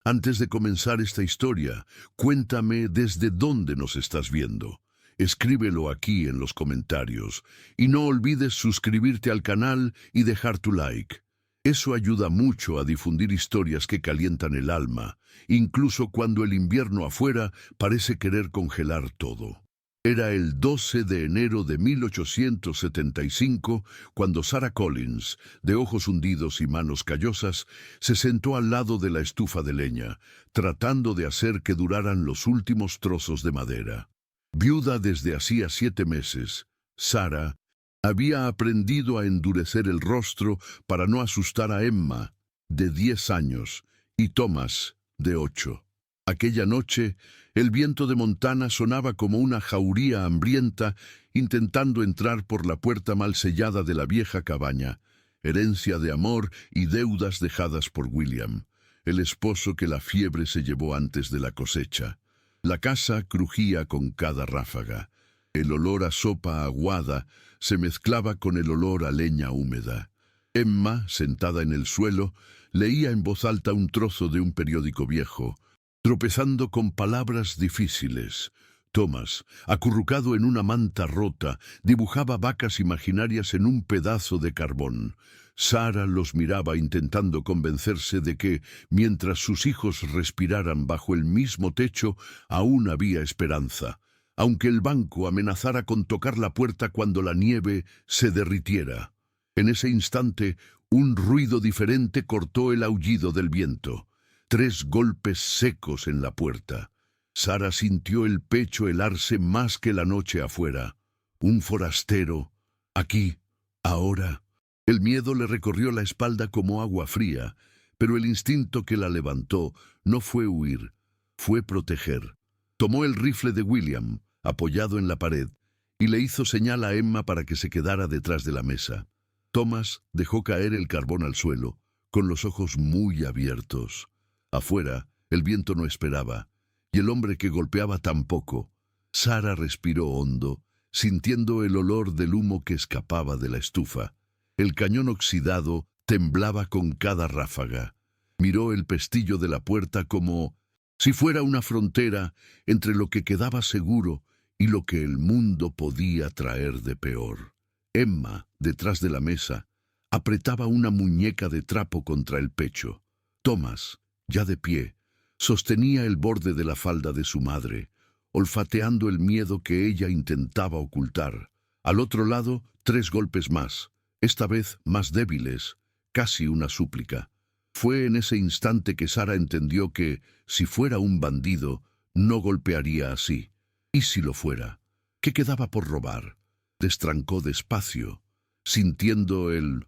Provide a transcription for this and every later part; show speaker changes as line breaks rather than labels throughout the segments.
Antes de comenzar esta historia, cuéntame desde dónde nos estás viendo. Escríbelo aquí en los comentarios y no olvides suscribirte al canal y dejar tu like. Eso ayuda mucho a difundir historias que calientan el alma, incluso cuando el invierno afuera parece querer congelar todo. Era el 12 de enero de 1875 cuando Sarah Collins, de ojos hundidos y manos callosas, se sentó al lado de la estufa de leña, tratando de hacer que duraran los últimos trozos de madera. Viuda desde hacía 7 meses, Sarah había aprendido a endurecer el rostro para no asustar a Emma, de 10 años, y Thomas, de 8. Aquella noche, el viento de Montana sonaba como una jauría hambrienta intentando entrar por la puerta mal sellada de la vieja cabaña, herencia de amor y deudas dejadas por William, el esposo que la fiebre se llevó antes de la cosecha. La casa crujía con cada ráfaga. El olor a sopa aguada se mezclaba con el olor a leña húmeda. Emma, sentada en el suelo, leía en voz alta un trozo de un periódico viejo, tropezando con palabras difíciles. Thomas, acurrucado en una manta rota, dibujaba vacas imaginarias en un pedazo de carbón. Sarah los miraba intentando convencerse de que, mientras sus hijos respiraran bajo el mismo techo, aún había esperanza, aunque el banco amenazara con tocar la puerta cuando la nieve se derritiera. En ese instante, un ruido diferente cortó el aullido del viento. 3 golpes secos en la puerta. Sarah sintió el pecho helarse más que la noche afuera. Un forastero, aquí, ahora. El miedo le recorrió la espalda como agua fría, pero el instinto que la levantó no fue huir, fue proteger. Tomó el rifle de William, apoyado en la pared, y le hizo señal a Emma para que se quedara detrás de la mesa. Thomas dejó caer el carbón al suelo, con los ojos muy abiertos. Afuera, el viento no esperaba, y el hombre que golpeaba tampoco. Sarah respiró hondo, sintiendo el olor del humo que escapaba de la estufa. El cañón oxidado temblaba con cada ráfaga. Miró el pestillo de la puerta como si fuera una frontera entre lo que quedaba seguro y lo que el mundo podía traer de peor. Emma, detrás de la mesa, apretaba una muñeca de trapo contra el pecho. Thomas, ya de pie, sostenía el borde de la falda de su madre, olfateando el miedo que ella intentaba ocultar. Al otro lado, 3 golpes más, esta vez más débiles, casi una súplica. Fue en ese instante que Sarah entendió que, si fuera un bandido, no golpearía así. ¿Y si lo fuera? ¿Qué quedaba por robar? Destrancó despacio, sintiendo el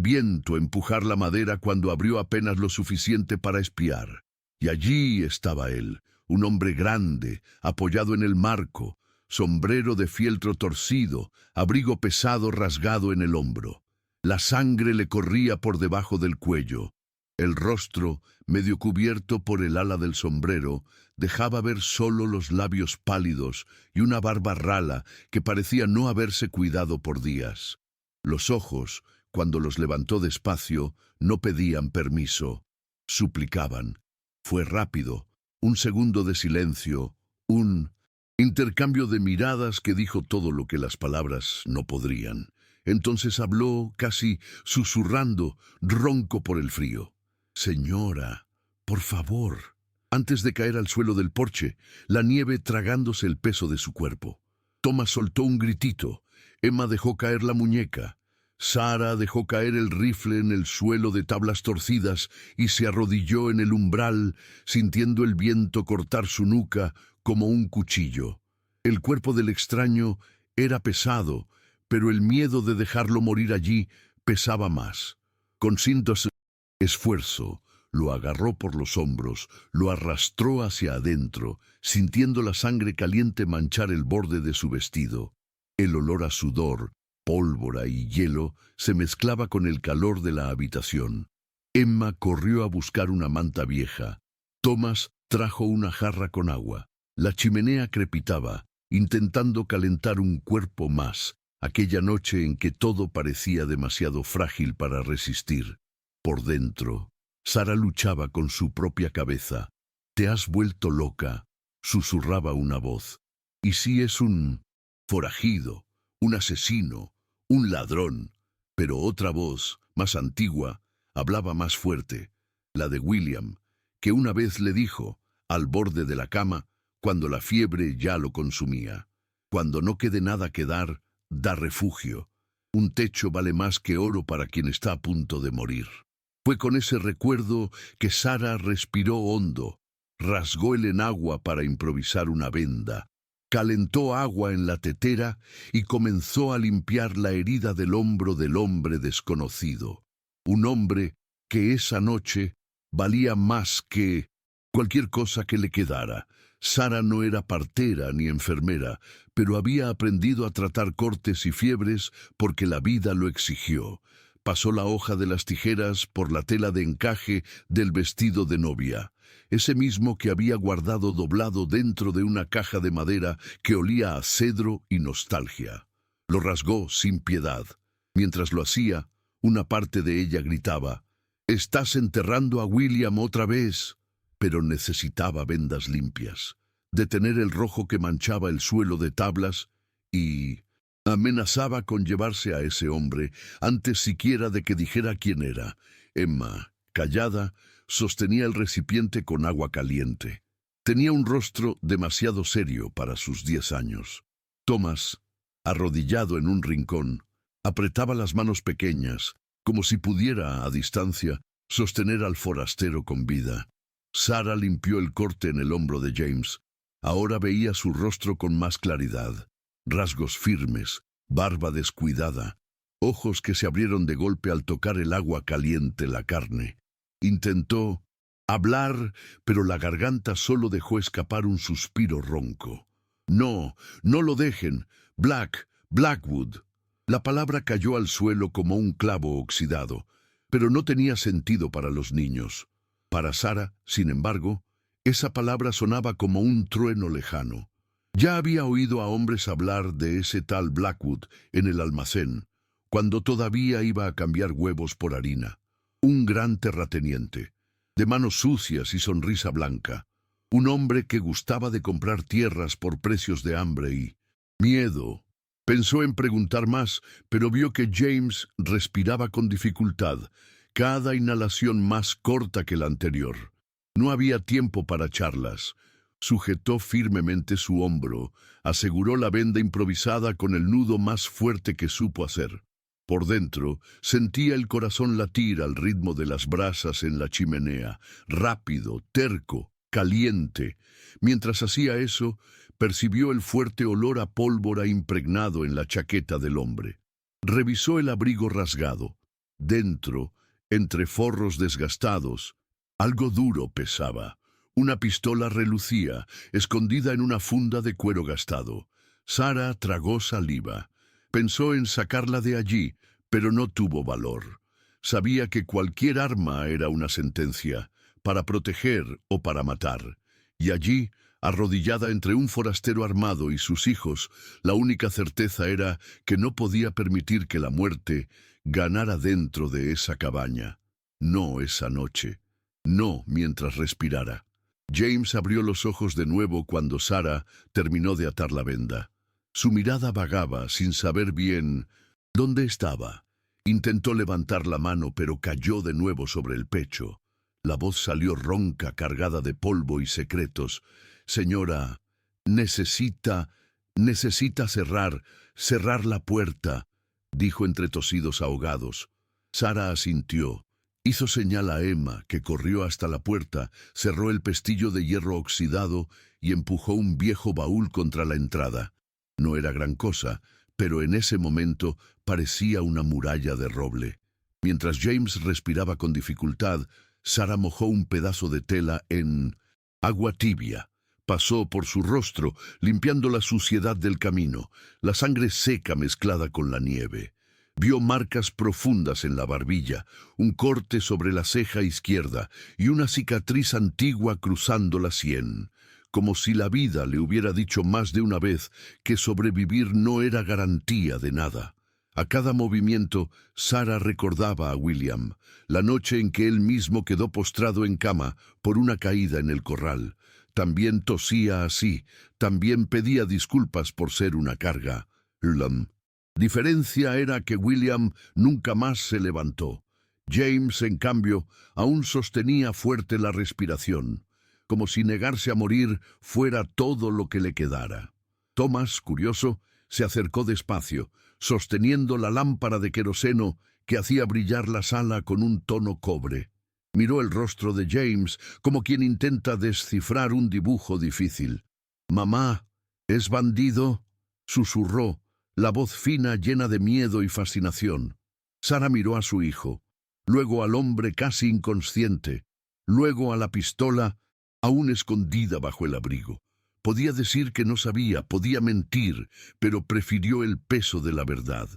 viento empujar la madera cuando abrió apenas lo suficiente para espiar. Y allí estaba él, un hombre grande, apoyado en el marco, sombrero de fieltro torcido, abrigo pesado rasgado en el hombro. La sangre le corría por debajo del cuello. El rostro, medio cubierto por el ala del sombrero, dejaba ver solo los labios pálidos y una barba rala que parecía no haberse cuidado por días. Los ojos, cuando los levantó despacio, no pedían permiso, suplicaban. Fue rápido, un segundo de silencio, un intercambio de miradas que dijo todo lo que las palabras no podrían. Entonces habló, casi susurrando, ronco por el frío. «Señora, por favor». Antes de caer al suelo del porche, la nieve tragándose el peso de su cuerpo. Thomas soltó un gritito. Emma dejó caer la muñeca. Sarah dejó caer el rifle en el suelo de tablas torcidas y se arrodilló en el umbral, sintiendo el viento cortar su nuca como un cuchillo. El cuerpo del extraño era pesado, pero el miedo de dejarlo morir allí pesaba más. Con cintos esfuerzo, lo agarró por los hombros, lo arrastró hacia adentro, sintiendo la sangre caliente manchar el borde de su vestido. El olor a sudor, pólvora y hielo se mezclaba con el calor de la habitación. Emma corrió a buscar una manta vieja. Thomas trajo una jarra con agua. La chimenea crepitaba, intentando calentar un cuerpo más, aquella noche en que todo parecía demasiado frágil para resistir. Por dentro, Sara luchaba con su propia cabeza. «Te has vuelto loca», susurraba una voz. «¿Y si es un forajido, un asesino, un ladrón?» Pero otra voz, más antigua, hablaba más fuerte, la de William, que una vez le dijo, al borde de la cama, cuando la fiebre ya lo consumía: «Cuando no quede nada que dar, da refugio. Un techo vale más que oro para quien está a punto de morir». Fue con ese recuerdo que Sara respiró hondo, rasgó el enagua para improvisar una venda, calentó agua en la tetera y comenzó a limpiar la herida del hombro del hombre desconocido. Un hombre que esa noche valía más que cualquier cosa que le quedara. Sara no era partera ni enfermera, pero había aprendido a tratar cortes y fiebres porque la vida lo exigió. Pasó la hoja de las tijeras por la tela de encaje del vestido de novia, ese mismo que había guardado doblado dentro de una caja de madera que olía a cedro y nostalgia. Lo rasgó sin piedad. Mientras lo hacía, una parte de ella gritaba: «Estás enterrando a William otra vez». Pero necesitaba vendas limpias, detener el rojo que manchaba el suelo de tablas y amenazaba con llevarse a ese hombre antes siquiera de que dijera quién era. Emma, callada, sostenía el recipiente con agua caliente. Tenía un rostro demasiado serio para sus 10 años. Thomas, arrodillado en un rincón, apretaba las manos pequeñas, como si pudiera, a distancia, sostener al forastero con vida. Sara limpió el corte en el hombro de James. Ahora veía su rostro con más claridad. Rasgos firmes, barba descuidada, ojos que se abrieron de golpe al tocar el agua caliente la carne. Intentó hablar, pero la garganta solo dejó escapar un suspiro ronco. «No, no lo dejen. Blackwood». La palabra cayó al suelo como un clavo oxidado, pero no tenía sentido para los niños. Para Sara, sin embargo, esa palabra sonaba como un trueno lejano. Ya había oído a hombres hablar de ese tal Blackwood en el almacén, cuando todavía iba a cambiar huevos por harina. Un gran terrateniente, de manos sucias y sonrisa blanca. Un hombre que gustaba de comprar tierras por precios de hambre y miedo. Pensó en preguntar más, pero vio que James respiraba con dificultad, cada inhalación más corta que la anterior. No había tiempo para charlas. Sujetó firmemente su hombro, aseguró la venda improvisada con el nudo más fuerte que supo hacer. Por dentro, sentía el corazón latir al ritmo de las brasas en la chimenea, rápido, terco, caliente. Mientras hacía eso, percibió el fuerte olor a pólvora impregnado en la chaqueta del hombre. Revisó el abrigo rasgado. Dentro, entre forros desgastados, algo duro pesaba. Una pistola relucía, escondida en una funda de cuero gastado. Sara tragó saliva. Pensó en sacarla de allí, pero no tuvo valor. Sabía que cualquier arma era una sentencia, para proteger o para matar. Y allí, arrodillada entre un forastero armado y sus hijos, la única certeza era que no podía permitir que la muerte ganara dentro de esa cabaña. No esa noche. No mientras respirara. James abrió los ojos de nuevo cuando Sara terminó de atar la venda. Su mirada vagaba sin saber bien dónde estaba. Intentó levantar la mano, pero cayó de nuevo sobre el pecho. La voz salió ronca, cargada de polvo y secretos. «Señora, necesita cerrar la puerta», dijo entre tosidos ahogados. Sara asintió. Hizo señal a Emma, que corrió hasta la puerta, cerró el pestillo de hierro oxidado y empujó un viejo baúl contra la entrada. No era gran cosa, pero en ese momento parecía una muralla de roble. Mientras James respiraba con dificultad, Sara mojó un pedazo de tela en agua tibia. Pasó por su rostro, limpiando la suciedad del camino, la sangre seca mezclada con la nieve. Vio marcas profundas en la barbilla, un corte sobre la ceja izquierda y una cicatriz antigua cruzando la sien, como si la vida le hubiera dicho más de una vez que sobrevivir no era garantía de nada. A cada movimiento, Sara recordaba a William, la noche en que él mismo quedó postrado en cama por una caída en el corral. También tosía así, también pedía disculpas por ser una carga. La diferencia era que William nunca más se levantó. James, en cambio, aún sostenía fuerte la respiración, como si negarse a morir fuera todo lo que le quedara. Thomas, curioso, se acercó despacio, sosteniendo la lámpara de queroseno que hacía brillar la sala con un tono cobre. Miró el rostro de James como quien intenta descifrar un dibujo difícil. «Mamá, ¿es bandido?», susurró, la voz fina llena de miedo y fascinación. Sara miró a su hijo, luego al hombre casi inconsciente, luego a la pistola aún escondida bajo el abrigo. Podía decir que no sabía, podía mentir, pero prefirió el peso de la verdad.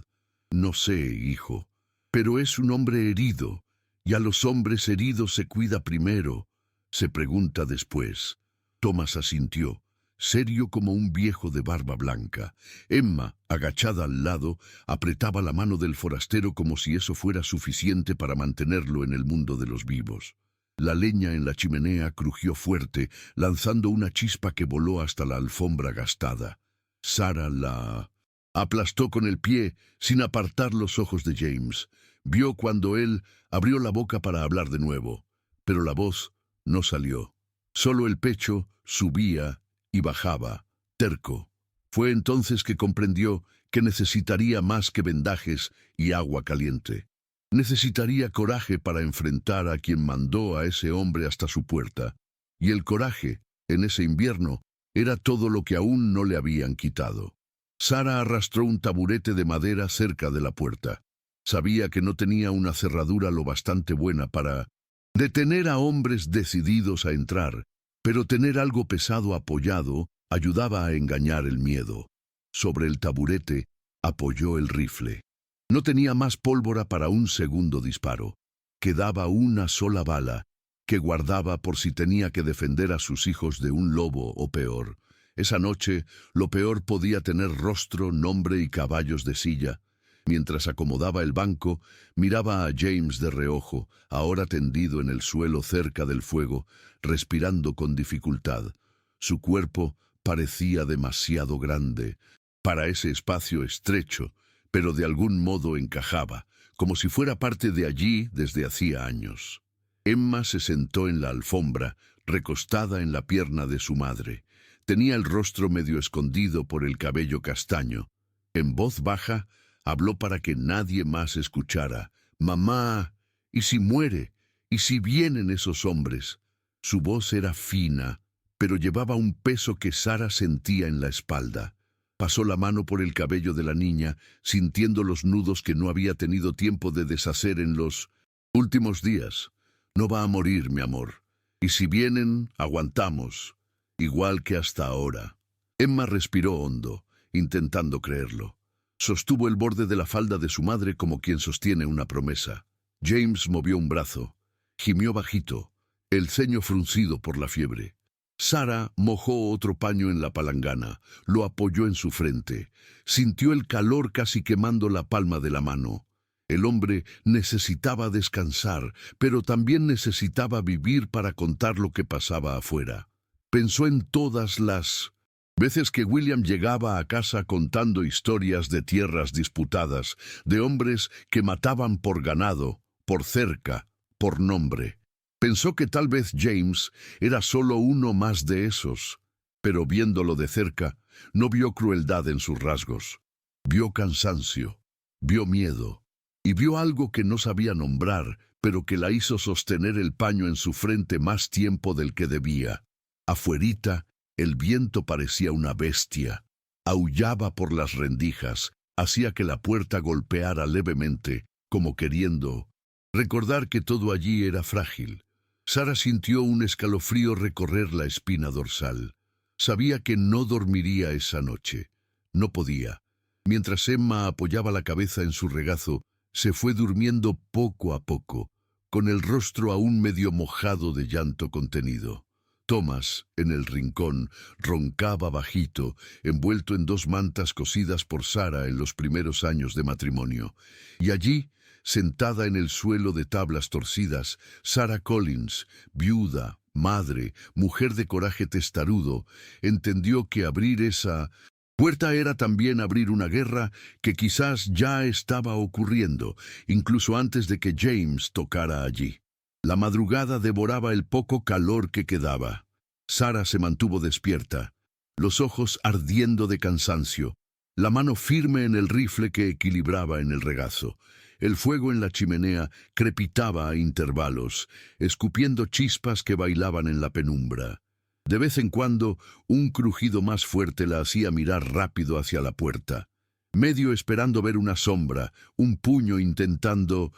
«No sé, hijo, pero es un hombre herido, y a los hombres heridos se cuida primero, se pregunta después». Thomas asintió, serio como un viejo de barba blanca. Emma, agachada al lado, apretaba la mano del forastero como si eso fuera suficiente para mantenerlo en el mundo de los vivos. La leña en la chimenea crujió fuerte, lanzando una chispa que voló hasta la alfombra gastada. Sara la aplastó con el pie, sin apartar los ojos de James. Vio cuando él abrió la boca para hablar de nuevo, pero la voz no salió. Solo el pecho subía y bajaba, terco. Fue entonces que comprendió que necesitaría más que vendajes y agua caliente. Necesitaría coraje para enfrentar a quien mandó a ese hombre hasta su puerta. Y el coraje, en ese invierno, era todo lo que aún no le habían quitado. Sara arrastró un taburete de madera cerca de la puerta. Sabía que no tenía una cerradura lo bastante buena para detener a hombres decididos a entrar, pero tener algo pesado apoyado ayudaba a engañar el miedo. Sobre el taburete apoyó el rifle. No tenía más pólvora para un segundo disparo. Quedaba una sola bala, que guardaba por si tenía que defender a sus hijos de un lobo o peor. Esa noche, lo peor podía tener rostro, nombre y caballos de silla. Mientras acomodaba el banco, miraba a James de reojo, ahora tendido en el suelo cerca del fuego, respirando con dificultad. Su cuerpo parecía demasiado grande para ese espacio estrecho, pero de algún modo encajaba, como si fuera parte de allí desde hacía años. Emma se sentó en la alfombra, recostada en la pierna de su madre. Tenía el rostro medio escondido por el cabello castaño. En voz baja, habló para que nadie más escuchara. «Mamá, ¿y si muere? ¿Y si vienen esos hombres?» Su voz era fina, pero llevaba un peso que Sara sentía en la espalda. Pasó la mano por el cabello de la niña, sintiendo los nudos que no había tenido tiempo de deshacer en los últimos días. «No va a morir, mi amor. Y si vienen, aguantamos, igual que hasta ahora». Emma respiró hondo, intentando creerlo. Sostuvo el borde de la falda de su madre como quien sostiene una promesa. James movió un brazo. Gimió bajito, el ceño fruncido por la fiebre. Sara mojó otro paño en la palangana, lo apoyó en su frente. Sintió el calor casi quemando la palma de la mano. El hombre necesitaba descansar, pero también necesitaba vivir para contar lo que pasaba afuera. Pensó en todas las veces que William llegaba a casa contando historias de tierras disputadas, de hombres que mataban por ganado, por cerca, por nombre. Pensó que tal vez James era solo uno más de esos, pero viéndolo de cerca, no vio crueldad en sus rasgos. Vio cansancio, vio miedo, y vio algo que no sabía nombrar, pero que la hizo sostener el paño en su frente más tiempo del que debía. Afuerita, el viento parecía una bestia. Aullaba por las rendijas, hacía que la puerta golpeara levemente, como queriendo recordar que todo allí era frágil. Sara sintió un escalofrío recorrer la espina dorsal. Sabía que no dormiría esa noche. No podía. Mientras Emma apoyaba la cabeza en su regazo, se fue durmiendo poco a poco, con el rostro aún medio mojado de llanto contenido. Thomas, en el rincón, roncaba bajito, envuelto en 2 mantas cosidas por Sara en los primeros años de matrimonio. Y allí, sentada en el suelo de tablas torcidas, Sarah Collins, viuda, madre, mujer de coraje testarudo, entendió que abrir esa puerta era también abrir una guerra que quizás ya estaba ocurriendo, incluso antes de que James tocara allí. La madrugada devoraba el poco calor que quedaba. Sarah se mantuvo despierta, los ojos ardiendo de cansancio, la mano firme en el rifle que equilibraba en el regazo. El fuego en la chimenea crepitaba a intervalos, escupiendo chispas que bailaban en la penumbra. De vez en cuando, un crujido más fuerte la hacía mirar rápido hacia la puerta, medio esperando ver una sombra, un puño intentando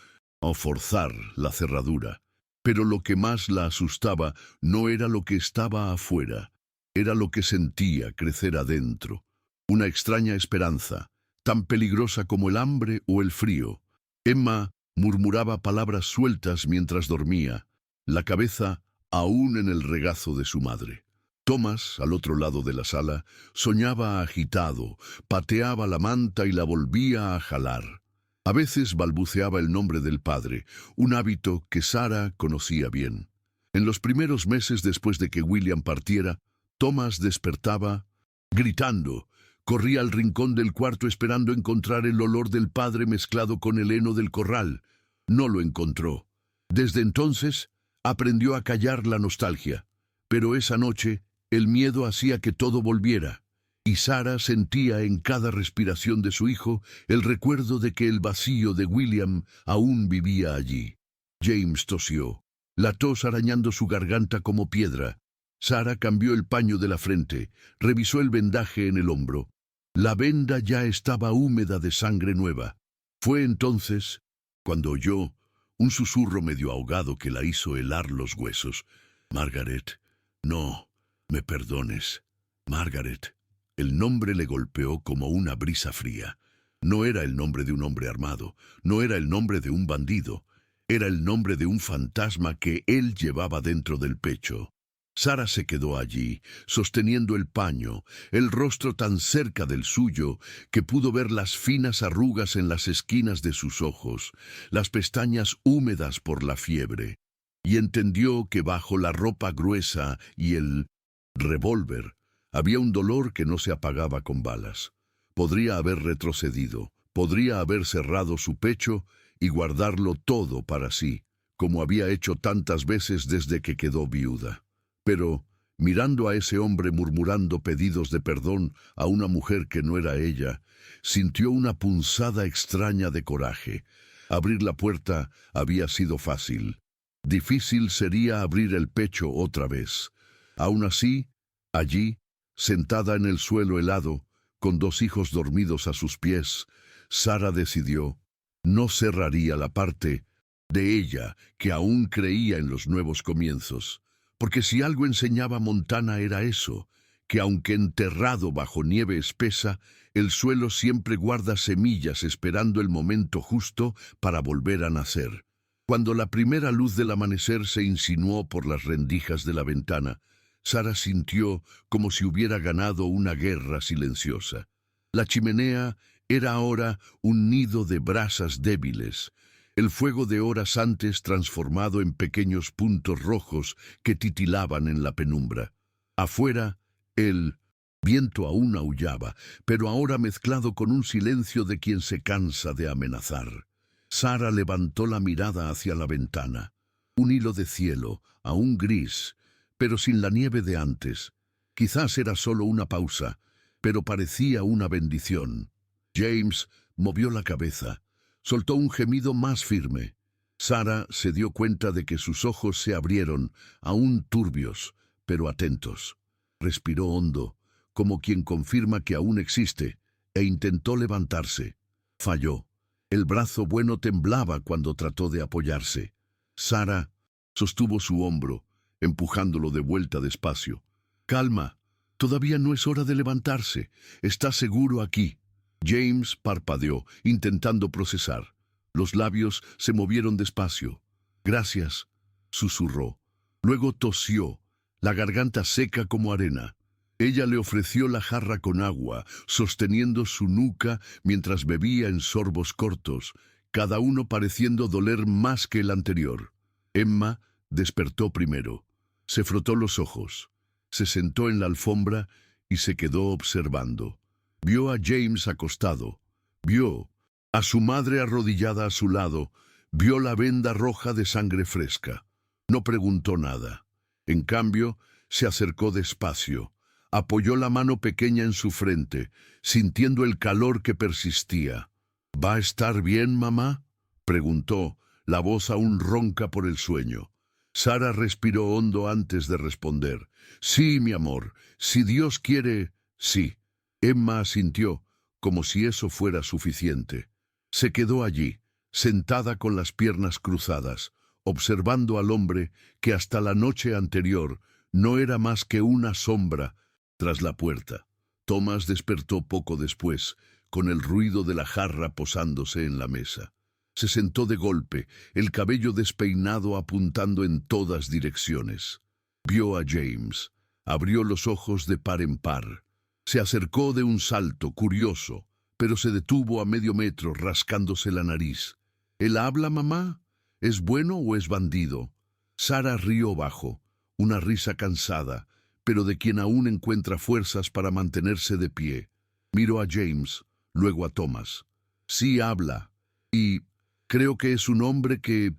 forzar la cerradura. Pero lo que más la asustaba no era lo que estaba afuera, era lo que sentía crecer adentro. Una extraña esperanza, tan peligrosa como el hambre o el frío. Emma murmuraba palabras sueltas mientras dormía, la cabeza aún en el regazo de su madre. Thomas, al otro lado de la sala, soñaba agitado, pateaba la manta y la volvía a jalar. A veces balbuceaba el nombre del padre, un hábito que Sarah conocía bien. En los primeros meses después de que William partiera, Thomas despertaba gritando. Corría al rincón del cuarto esperando encontrar el olor del padre mezclado con el heno del corral. No lo encontró. Desde entonces, aprendió a callar la nostalgia. Pero esa noche, el miedo hacía que todo volviera. Y Sarah sentía en cada respiración de su hijo el recuerdo de que el vacío de William aún vivía allí. James tosió, la tos arañando su garganta como piedra. Sarah cambió el paño de la frente, revisó el vendaje en el hombro. La venda ya estaba húmeda de sangre nueva. Fue entonces cuando oyó un susurro medio ahogado que la hizo helar los huesos. «Margaret, no, me perdones. Margaret». El nombre le golpeó como una brisa fría. No era el nombre de un hombre armado, no era el nombre de un bandido, era el nombre de un fantasma que él llevaba dentro del pecho. Sarah se quedó allí, sosteniendo el paño, el rostro tan cerca del suyo que pudo ver las finas arrugas en las esquinas de sus ojos, las pestañas húmedas por la fiebre, y entendió que bajo la ropa gruesa y el revólver había un dolor que no se apagaba con balas. Podría haber retrocedido, podría haber cerrado su pecho y guardarlo todo para sí, como había hecho tantas veces desde que quedó viuda. Pero, mirando a ese hombre murmurando pedidos de perdón a una mujer que no era ella, sintió una punzada extraña de coraje. Abrir la puerta había sido fácil. Difícil sería abrir el pecho otra vez. Aún así, allí, sentada en el suelo helado, con 2 hijos dormidos a sus pies, Sarah decidió, no cerraría la parte de ella que aún creía en los nuevos comienzos, porque si algo enseñaba Montana era eso, que aunque enterrado bajo nieve espesa, el suelo siempre guarda semillas esperando el momento justo para volver a nacer. Cuando la primera luz del amanecer se insinuó por las rendijas de la ventana, Sarah sintió como si hubiera ganado una guerra silenciosa. La chimenea era ahora un nido de brasas débiles, el fuego de horas antes transformado en pequeños puntos rojos que titilaban en la penumbra. Afuera, el viento aún aullaba, pero ahora mezclado con un silencio de quien se cansa de amenazar. Sarah levantó la mirada hacia la ventana. Un hilo de cielo, aún gris, pero sin la nieve de antes. Quizás era solo una pausa, pero parecía una bendición. James movió la cabeza, soltó un gemido más firme. Sarah se dio cuenta de que sus ojos se abrieron, aún turbios, pero atentos. Respiró hondo, como quien confirma que aún existe, e intentó levantarse. Falló. El brazo bueno temblaba cuando trató de apoyarse. Sarah sostuvo su hombro, empujándolo de vuelta despacio. «Calma, todavía no es hora de levantarse. ¿Estás seguro aquí?» James parpadeó, intentando procesar. Los labios se movieron despacio. «Gracias», susurró. Luego tosió, la garganta seca como arena. Ella le ofreció la jarra con agua, sosteniendo su nuca mientras bebía en sorbos cortos, cada uno pareciendo doler más que el anterior. Emma despertó primero. Se frotó los ojos, se sentó en la alfombra y se quedó observando. Vio a James acostado, vio a su madre arrodillada a su lado, vio la venda roja de sangre fresca. No preguntó nada. En cambio, se acercó despacio, apoyó la mano pequeña en su frente, sintiendo el calor que persistía. ¿Va a estar bien, mamá?, preguntó, la voz aún ronca por el sueño. Sara respiró hondo antes de responder. Sí, mi amor, si Dios quiere, sí. Emma asintió, como si eso fuera suficiente. Se quedó allí, sentada con las piernas cruzadas, observando al hombre que hasta la noche anterior no era más que una sombra tras la puerta. Thomas despertó poco después, con el ruido de la jarra posándose en la mesa. Se sentó de golpe, el cabello despeinado apuntando en todas direcciones. Vio a James. Abrió los ojos de par en par. Se acercó de un salto, curioso, pero se detuvo a medio metro rascándose la nariz. ¿Él habla, mamá? ¿Es bueno o es bandido? Sara rió bajo, una risa cansada, pero de quien aún encuentra fuerzas para mantenerse de pie. Miró a James, luego a Thomas. Sí habla, y creo que es un hombre que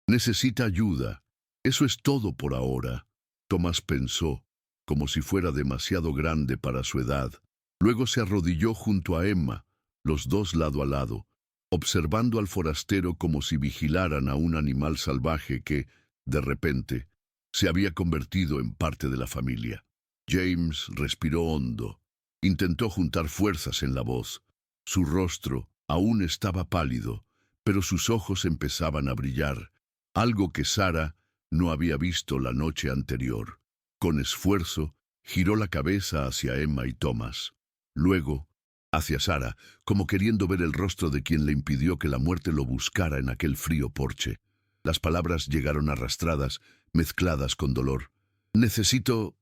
necesita ayuda. Eso es todo por ahora. Thomas pensó, como si fuera demasiado grande para su edad. Luego se arrodilló junto a Emma, los dos lado a lado, observando al forastero como si vigilaran a un animal salvaje que, de repente, se había convertido en parte de la familia. James respiró hondo. Intentó juntar fuerzas en la voz. Su rostro aún estaba pálido, pero sus ojos empezaban a brillar, algo que Sara no había visto la noche anterior. Con esfuerzo, giró la cabeza hacia Emma y Thomas. Luego, hacia Sara, como queriendo ver el rostro de quien le impidió que la muerte lo buscara en aquel frío porche. Las palabras llegaron arrastradas, mezcladas con dolor. Necesito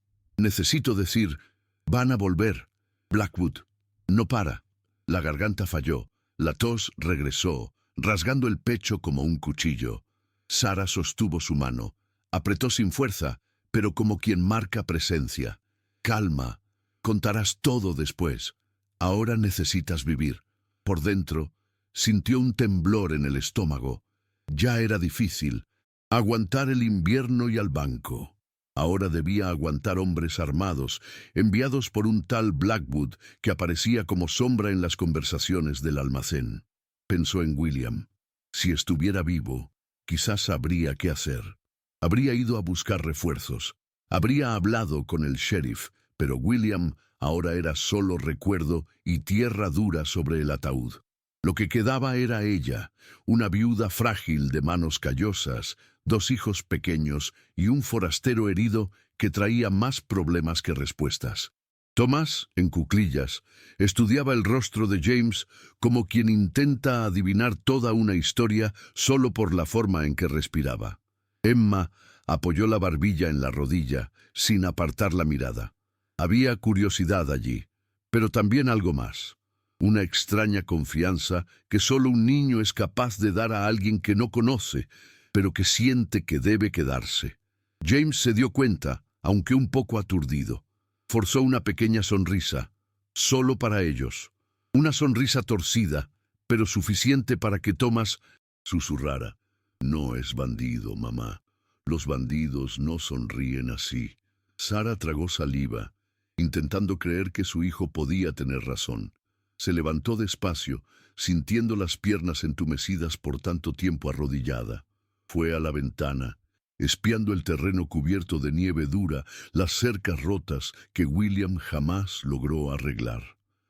decir, van a volver. Blackwood, no para. La garganta falló, la tos regresó, rasgando el pecho como un cuchillo. Sara sostuvo su mano, apretó sin fuerza, pero como quien marca presencia. Calma, contarás todo después. Ahora necesitas vivir. Por dentro, sintió un temblor en el estómago. Ya era difícil aguantar el invierno y al banco. Ahora debía aguantar hombres armados, enviados por un tal Blackwood que aparecía como sombra en las conversaciones del almacén. Pensó en William. Si estuviera vivo, quizás sabría qué hacer. Habría ido a buscar refuerzos. Habría hablado con el sheriff, pero William ahora era solo recuerdo y tierra dura sobre el ataúd. Lo que quedaba era ella, una viuda frágil de manos callosas, 2 hijos pequeños y un forastero herido que traía más problemas que respuestas. Thomas, en cuclillas, estudiaba el rostro de James como quien intenta adivinar toda una historia solo por la forma en que respiraba. Emma apoyó la barbilla en la rodilla, sin apartar la mirada. Había curiosidad allí, pero también algo más. Una extraña confianza que solo un niño es capaz de dar a alguien que no conoce, pero que siente que debe quedarse. James se dio cuenta, aunque un poco aturdido. Forzó una pequeña sonrisa, solo para ellos. Una sonrisa torcida, pero suficiente para que Thomas susurrara. No es bandido, mamá. Los bandidos no sonríen así. Sara tragó saliva, intentando creer que su hijo podía tener razón. Se levantó despacio, sintiendo las piernas entumecidas por tanto tiempo arrodillada. Fue a la ventana, espiando el terreno cubierto de nieve dura, las cercas rotas que William jamás logró arreglar.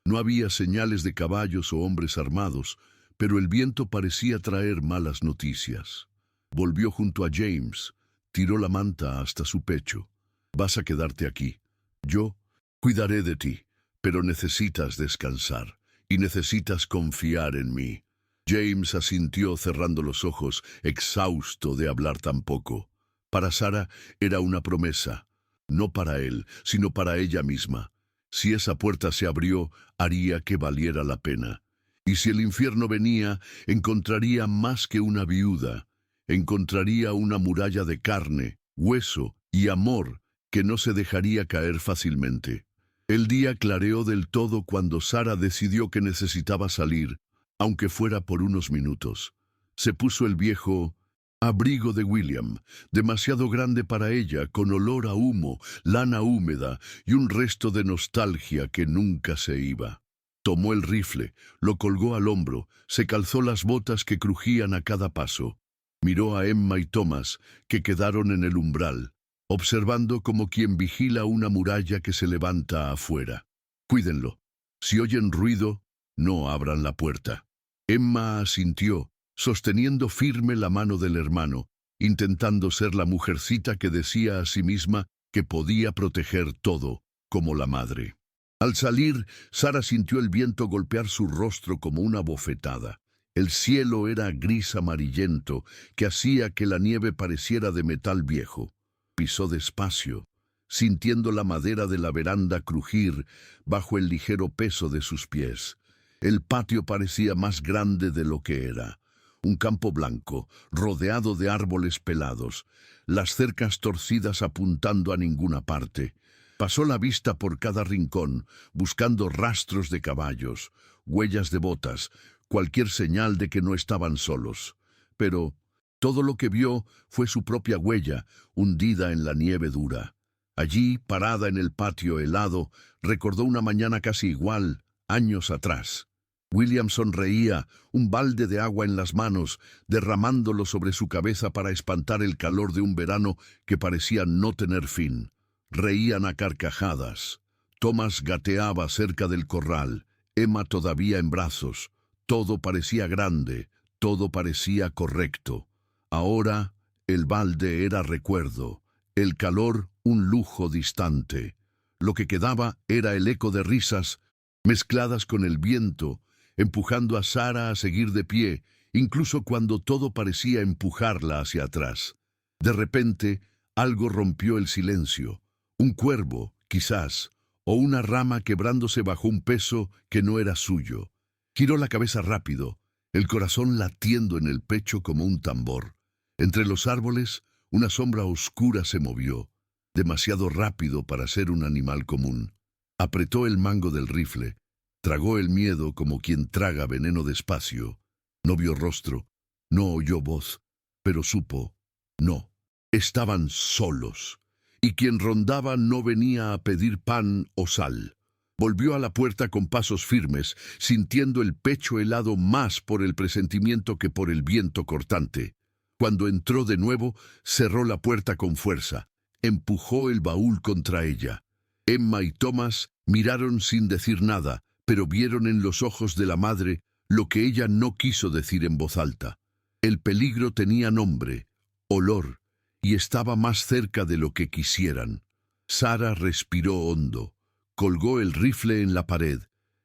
No había señales de caballos o hombres armados, pero el viento parecía traer malas noticias. Volvió junto a James, tiró la manta hasta su pecho. Vas a quedarte aquí. Yo cuidaré de ti, pero necesitas descansar. Y necesitas confiar en mí. James asintió cerrando los ojos, exhausto de hablar tan poco. Para Sara era una promesa. no para él, sino para ella misma. Si esa puerta se abrió, haría que valiera la pena. Y si el infierno venía, encontraría más que una viuda. Encontraría una muralla de carne, hueso y amor que no se dejaría caer fácilmente. El día clareó del todo cuando Sara decidió que necesitaba salir, aunque fuera por unos minutos. Se puso el viejo abrigo de William, demasiado grande para ella, con olor a humo, lana húmeda y un resto de nostalgia que nunca se iba. Tomó el rifle, lo colgó al hombro, se calzó las botas que crujían a cada paso. Miró a Emma y Thomas, que quedaron en el umbral, observando como quien vigila una muralla que se levanta afuera. Cuídenlo. Si oyen ruido, no abran la puerta. Emma asintió, sosteniendo firme la mano del hermano, intentando ser la mujercita que decía a sí misma que podía proteger todo, como la madre. Al salir, Sara sintió el viento golpear su rostro como una bofetada. El cielo era gris amarillento, que hacía que la nieve pareciera de metal viejo. Pisó despacio, sintiendo la madera de la veranda crujir bajo el ligero peso de sus pies. El patio parecía más grande de lo que era. Un campo blanco, rodeado de árboles pelados, las cercas torcidas apuntando a ninguna parte. Pasó la vista por cada rincón, buscando rastros de caballos, huellas de botas, cualquier señal de que no estaban solos. Pero todo lo que vio fue su propia huella, hundida en la nieve dura. Allí, parada en el patio helado, recordó una mañana casi igual, años atrás. William sonreía, un balde de agua en las manos, derramándolo sobre su cabeza para espantar el calor de un verano que parecía no tener fin. Reían a carcajadas. Thomas gateaba cerca del corral, Emma todavía en brazos. Todo parecía grande, todo parecía correcto. Ahora el balde era recuerdo, el calor un lujo distante. Lo que quedaba era el eco de risas mezcladas con el viento, empujando a Sara a seguir de pie, incluso cuando todo parecía empujarla hacia atrás. De repente, algo rompió el silencio. Un cuervo, quizás, o una rama quebrándose bajo un peso que no era suyo. Giró la cabeza rápido, el corazón latiendo en el pecho como un tambor. Entre los árboles, una sombra oscura se movió, demasiado rápido para ser un animal común. Apretó el mango del rifle, tragó el miedo como quien traga veneno despacio. No vio rostro, no oyó voz, pero supo, no, estaban solos. Y quien rondaba no venía a pedir pan o sal. Volvió a la puerta con pasos firmes, sintiendo el pecho helado más por el presentimiento que por el viento cortante. Cuando entró de nuevo, cerró la puerta con fuerza, empujó el baúl contra ella. Emma y Thomas miraron sin decir nada, pero vieron en los ojos de la madre lo que ella no quiso decir en voz alta. El peligro tenía nombre, olor, y estaba más cerca de lo que quisieran. Sara respiró hondo, colgó el rifle en la pared,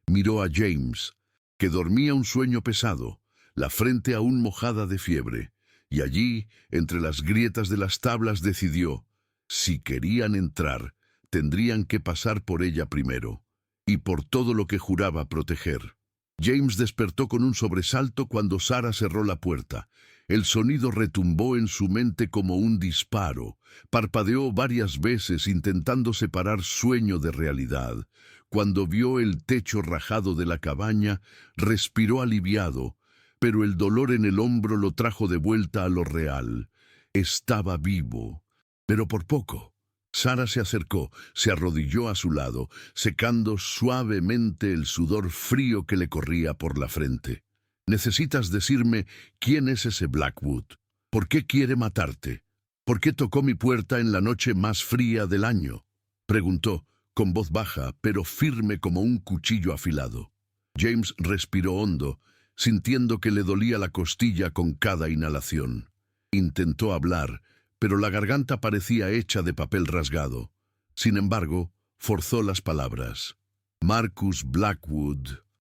miró a James, que dormía un sueño pesado, la frente aún mojada de fiebre, y allí, entre las grietas de las tablas, decidió, si querían entrar, tendrían que pasar por ella primero, y por todo lo que juraba proteger. James despertó con un sobresalto cuando Sara cerró la puerta. El sonido retumbó en su mente como un disparo. Parpadeó varias veces intentando separar sueño de realidad. Cuando vio el techo rajado de la cabaña, respiró aliviado, pero el dolor en el hombro lo trajo de vuelta a lo real. Estaba vivo, pero por poco. Sara se acercó, se arrodilló a su lado, secando suavemente el sudor frío que le corría por la frente. Necesitas decirme quién es ese Blackwood. ¿Por qué quiere matarte? ¿Por qué tocó mi puerta en la noche más fría del año? Preguntó, con voz baja, pero firme como un cuchillo afilado. James respiró hondo, sintiendo que le dolía la costilla con cada inhalación. Intentó hablar, pero la garganta parecía hecha de papel rasgado. Sin embargo, forzó las palabras. Marcus Blackwood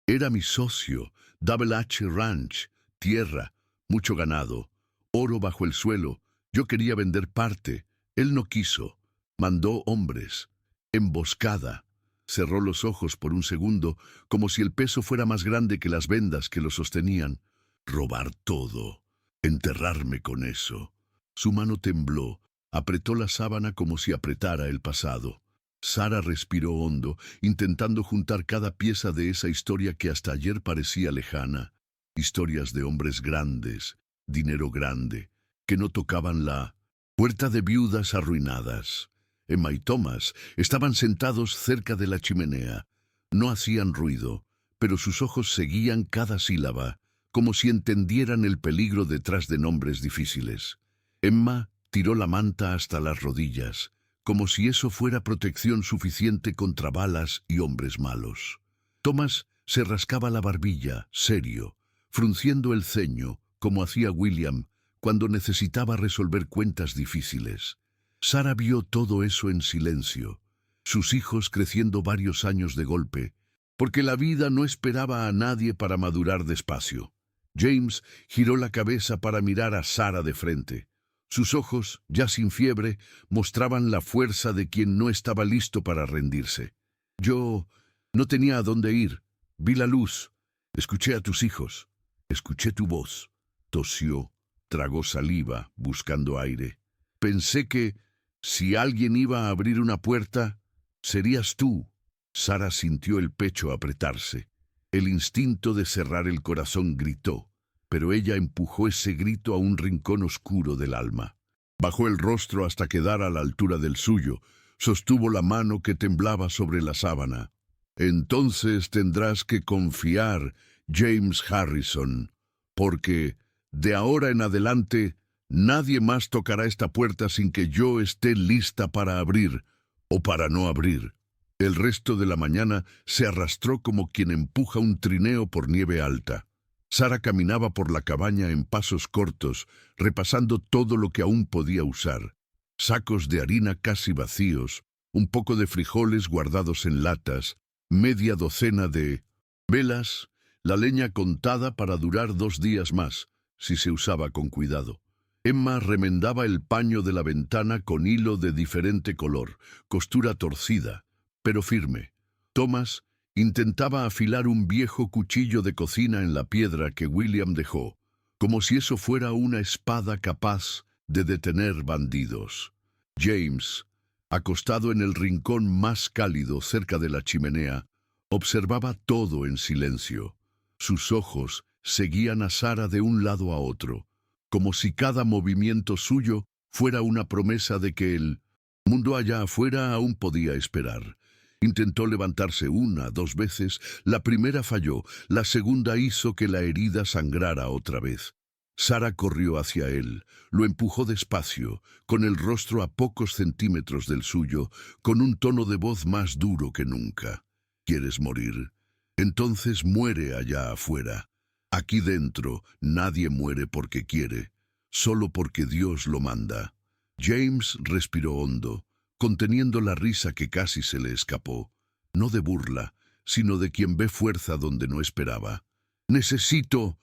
era mi socio. Double H Ranch, tierra, mucho ganado, oro bajo el suelo. Yo quería vender parte. Él no quiso. Mandó hombres. Emboscada. Cerró los ojos por un segundo, como si el peso fuera más grande que las vendas que lo sostenían. Robar todo. Enterrarme con eso. Su mano tembló. Apretó la sábana como si apretara el pasado. Sara respiró hondo, intentando juntar cada pieza de esa historia que hasta ayer parecía lejana. Historias de hombres grandes, dinero grande, que no tocaban la puerta de viudas arruinadas. Emma y Thomas estaban sentados cerca de la chimenea. No hacían ruido, pero sus ojos seguían cada sílaba, como si entendieran el peligro detrás de nombres difíciles. Emma tiró la manta hasta las rodillas, como si eso fuera protección suficiente contra balas y hombres malos. Thomas se rascaba la barbilla, serio, frunciendo el ceño, como hacía William cuando necesitaba resolver cuentas difíciles. Sara vio todo eso en silencio, sus hijos creciendo varios años de golpe, porque la vida no esperaba a nadie para madurar despacio. James giró la cabeza para mirar a Sara de frente. Sus ojos, ya sin fiebre, mostraban la fuerza de quien no estaba listo para rendirse. Yo no tenía a dónde ir. Vi la luz. Escuché a tus hijos. Escuché tu voz. Tosió, tragó saliva, buscando aire. Pensé que, si alguien iba a abrir una puerta, serías tú. Sara sintió el pecho apretarse. El instinto de cerrar el corazón gritó, pero ella empujó ese grito a un rincón oscuro del alma. Bajó el rostro hasta quedar a la altura del suyo, sostuvo la mano que temblaba sobre la sábana. Entonces tendrás que confiar, James Harrison, porque de ahora en adelante nadie más tocará esta puerta sin que yo esté lista para abrir o para no abrir. El resto de la mañana se arrastró como quien empuja un trineo por nieve alta. Sara caminaba por la cabaña en pasos cortos, repasando todo lo que aún podía usar. Sacos de harina casi vacíos, un poco de frijoles guardados en latas, media docena de velas, la leña contada para durar 2 días más, si se usaba con cuidado. Emma remendaba el paño de la ventana con hilo de diferente color, costura torcida, pero firme. Thomas intentaba afilar un viejo cuchillo de cocina en la piedra que William dejó, como si eso fuera una espada capaz de detener bandidos. James, acostado en el rincón más cálido cerca de la chimenea, observaba todo en silencio. Sus ojos seguían a Sara de un lado a otro, como si cada movimiento suyo fuera una promesa de que el mundo allá afuera aún podía esperar. Intentó levantarse 1, 2 veces, la primera falló, la segunda hizo que la herida sangrara otra vez. Sara corrió hacia él, lo empujó despacio, con el rostro a pocos centímetros del suyo, con un tono de voz más duro que nunca. ¿Quieres morir? Entonces muere allá afuera. Aquí dentro nadie muere porque quiere, solo porque Dios lo manda. James respiró hondo, conteniendo la risa que casi se le escapó, no de burla, sino de quien ve fuerza donde no esperaba. Necesito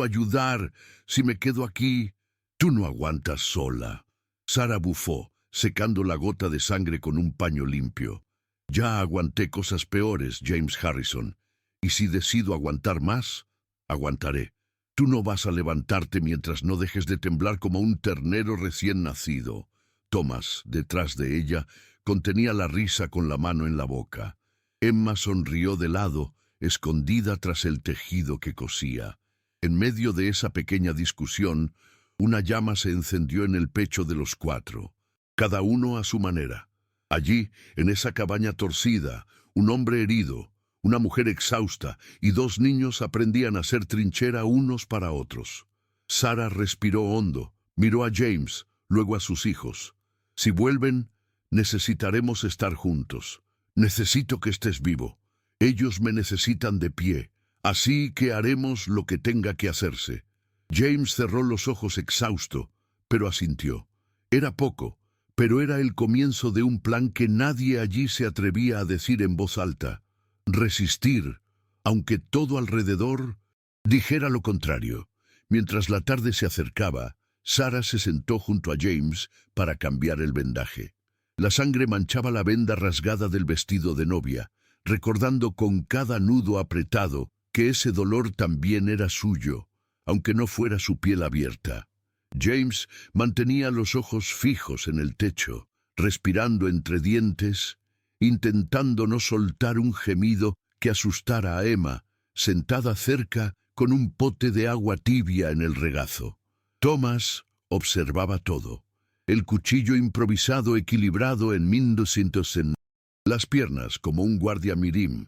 ayudar. Si me quedo aquí, tú no aguantas sola. Sara bufó, secando la gota de sangre con un paño limpio. Ya aguanté cosas peores, James Harrison, y si decido aguantar más, aguantaré. Tú no vas a levantarte mientras no dejes de temblar como un ternero recién nacido. Thomas, detrás de ella, contenía la risa con la mano en la boca. Emma sonrió de lado, escondida tras el tejido que cosía. En medio de esa pequeña discusión, una llama se encendió en el pecho de los 4, cada uno a su manera. Allí, en esa cabaña torcida, un hombre herido, una mujer exhausta y 2 niños aprendían a hacer trinchera unos para otros. Sara respiró hondo, miró a James, luego a sus hijos. Si vuelven, necesitaremos estar juntos. Necesito que estés vivo. Ellos me necesitan de pie, así que haremos lo que tenga que hacerse. James cerró los ojos exhausto, pero asintió. Era poco, pero era el comienzo de un plan que nadie allí se atrevía a decir en voz alta. Resistir, aunque todo alrededor dijera lo contrario. Mientras la tarde se acercaba, Sara se sentó junto a James para cambiar el vendaje. La sangre manchaba la venda rasgada del vestido de novia, recordando con cada nudo apretado que ese dolor también era suyo, aunque no fuera su piel abierta. James mantenía los ojos fijos en el techo, respirando entre dientes, intentando no soltar un gemido que asustara a Emma, sentada cerca con un pote de agua tibia en el regazo. Thomas observaba todo. El cuchillo improvisado equilibrado en 1200 en las piernas como un guardia mirim.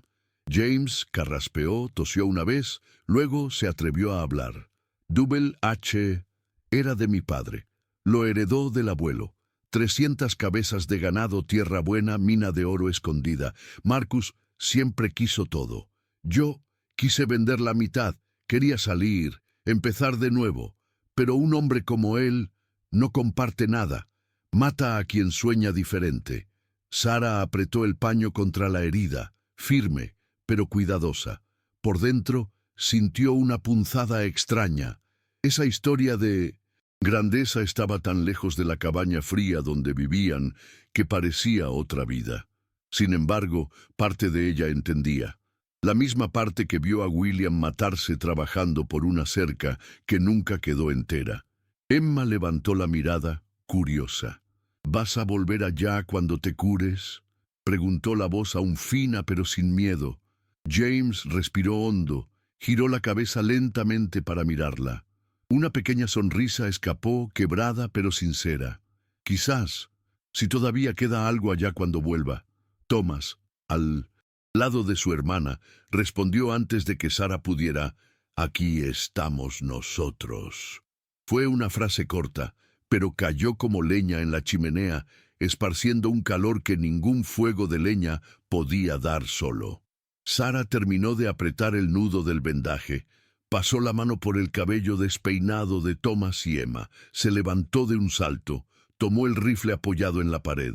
James carraspeó, tosió una vez, luego se atrevió a hablar. Double H era de mi padre. Lo heredó del abuelo. 300 cabezas de ganado, tierra buena, mina de oro escondida. Marcus siempre quiso todo. Yo quise vender la mitad, quería salir, empezar de nuevo. Pero un hombre como él no comparte nada. Mata a quien sueña diferente. Sara apretó el paño contra la herida, firme, pero cuidadosa. Por dentro sintió una punzada extraña. Esa historia de grandeza estaba tan lejos de la cabaña fría donde vivían que parecía otra vida. Sin embargo, parte de ella entendía. La misma parte que vio a William matarse trabajando por una cerca que nunca quedó entera. Emma levantó la mirada, curiosa. ¿Vas a volver allá cuando te cures?, preguntó la voz aún fina pero sin miedo. James respiró hondo, giró la cabeza lentamente para mirarla. Una pequeña sonrisa escapó, quebrada pero sincera. Quizás, si todavía queda algo allá cuando vuelva. Thomas, al lado de su hermana, respondió antes de que Sara pudiera: «Aquí estamos nosotros». Fue una frase corta, pero cayó como leña en la chimenea, esparciendo un calor que ningún fuego de leña podía dar solo. Sara terminó de apretar el nudo del vendaje, pasó la mano por el cabello despeinado de Thomas y Emma, se levantó de un salto, tomó el rifle apoyado en la pared.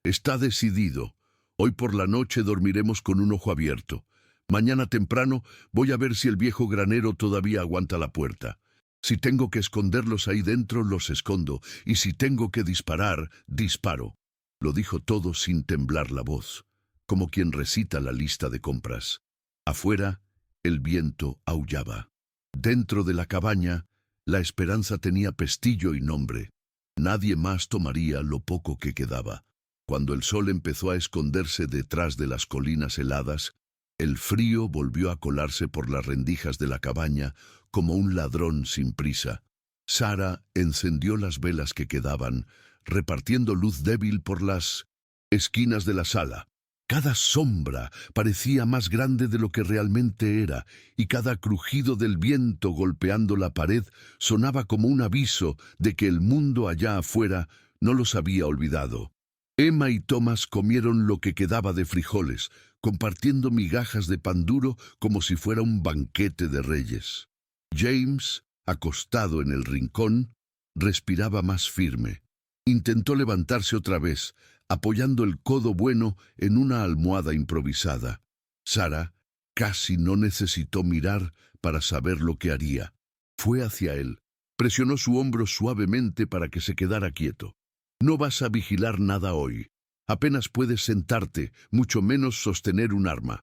«Está decidido. Hoy por la noche dormiremos con un ojo abierto. Mañana temprano voy a ver si el viejo granero todavía aguanta la puerta. Si tengo que esconderlos ahí dentro, los escondo, y si tengo que disparar, disparo». Lo dijo todo sin temblar la voz, como quien recita la lista de compras. Afuera, el viento aullaba. Dentro de la cabaña, la esperanza tenía pestillo y nombre. Nadie más tomaría lo poco que quedaba. Cuando el sol empezó a esconderse detrás de las colinas heladas, el frío volvió a colarse por las rendijas de la cabaña como un ladrón sin prisa. Sara encendió las velas que quedaban, repartiendo luz débil por las esquinas de la sala. Cada sombra parecía más grande de lo que realmente era, y cada crujido del viento golpeando la pared sonaba como un aviso de que el mundo allá afuera no los había olvidado. Emma y Thomas comieron lo que quedaba de frijoles, compartiendo migajas de pan duro como si fuera un banquete de reyes. James, acostado en el rincón, respiraba más firme. Intentó levantarse otra vez, apoyando el codo bueno en una almohada improvisada. Sara casi no necesitó mirar para saber lo que haría. Fue hacia él, presionó su hombro suavemente para que se quedara quieto. «No vas a vigilar nada hoy. Apenas puedes sentarte, mucho menos sostener un arma».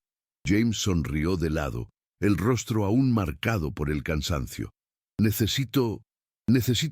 James sonrió de lado, el rostro aún marcado por el cansancio. Necesito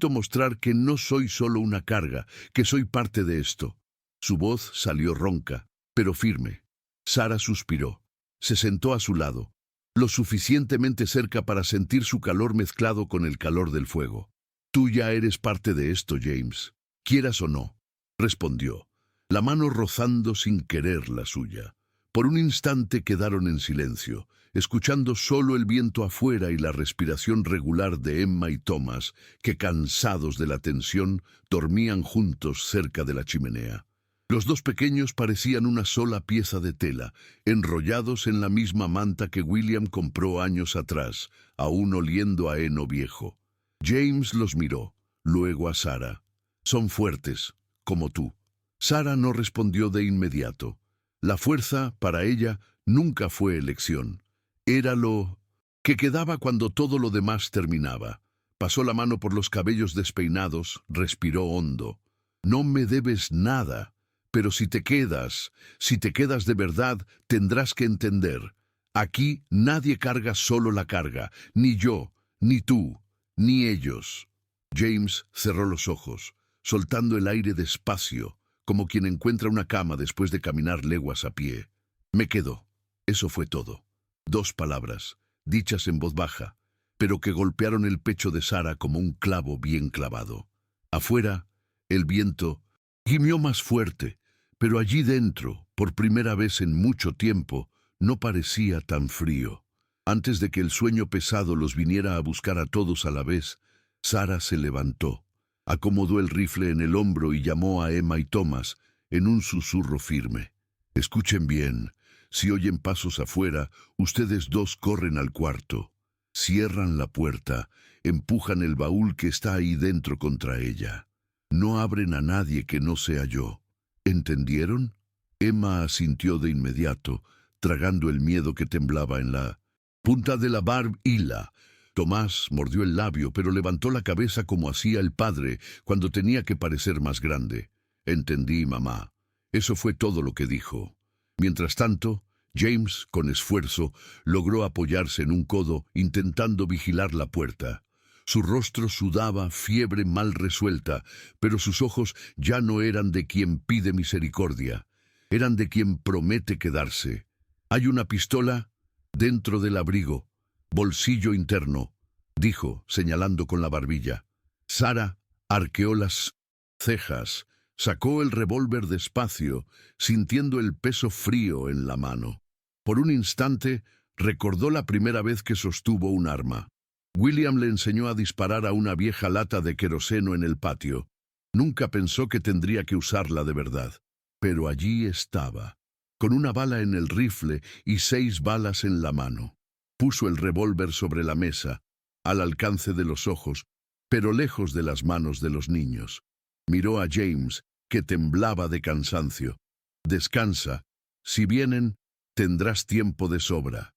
mostrar que no soy solo una carga, que soy parte de esto». Su voz salió ronca, pero firme. Sara suspiró. Se sentó a su lado, lo suficientemente cerca para sentir su calor mezclado con el calor del fuego. «Tú ya eres parte de esto, James, quieras o no», respondió, la mano rozando sin querer la suya. Por un instante quedaron en silencio, escuchando solo el viento afuera y la respiración regular de Emma y Thomas, que, cansados de la tensión, dormían juntos cerca de la chimenea. Los dos pequeños parecían una sola pieza de tela, enrollados en la misma manta que William compró años atrás, aún oliendo a heno viejo. James los miró, luego a Sara. «Son fuertes, como tú». Sara no respondió de inmediato. La fuerza, para ella, nunca fue elección. Era lo que quedaba cuando todo lo demás terminaba. Pasó la mano por los cabellos despeinados, respiró hondo. «No me debes nada, Pero si te quedas de verdad, tendrás que entender. Aquí nadie carga solo la carga, ni yo, ni tú, ni ellos. James cerró los ojos, soltando el aire despacio, como quien encuentra una cama después de caminar leguas a pie. Me quedo. Eso fue todo. 2 palabras, dichas en voz baja, pero que golpearon el pecho de Sara como un clavo bien clavado. Afuera, el viento gimió más fuerte, pero allí dentro, por primera vez en mucho tiempo, no parecía tan frío. Antes de que el sueño pesado los viniera a buscar a todos a la vez, Sara se levantó, acomodó el rifle en el hombro y llamó a Emma y Thomas en un susurro firme. Escuchen bien, si oyen pasos afuera, ustedes 2 corren al cuarto. Cierran la puerta, empujan el baúl que está ahí dentro contra ella. No abren a nadie que no sea yo. ¿Entendieron? Emma asintió de inmediato, tragando el miedo que temblaba en la punta de la barbilla. Tomás mordió el labio, pero levantó la cabeza como hacía el padre cuando tenía que parecer más grande. Entendí, mamá. Eso fue todo lo que dijo. Mientras tanto, James, con esfuerzo, logró apoyarse en un codo, intentando vigilar la puerta. Su rostro sudaba, fiebre mal resuelta, pero sus ojos ya no eran de quien pide misericordia. Eran de quien promete quedarse. «Hay una pistola dentro del abrigo, bolsillo interno», dijo, señalando con la barbilla. Sara arqueó las cejas, sacó el revólver despacio, sintiendo el peso frío en la mano. Por un instante, recordó la primera vez que sostuvo un arma. William le enseñó a disparar a una vieja lata de queroseno en el patio. Nunca pensó que tendría que usarla de verdad. Pero allí estaba, con una bala en el rifle y 6 balas en la mano. Puso el revólver sobre la mesa, al alcance de los ojos, pero lejos de las manos de los niños. Miró a James, que temblaba de cansancio. «Descansa. Si vienen, tendrás tiempo de sobra.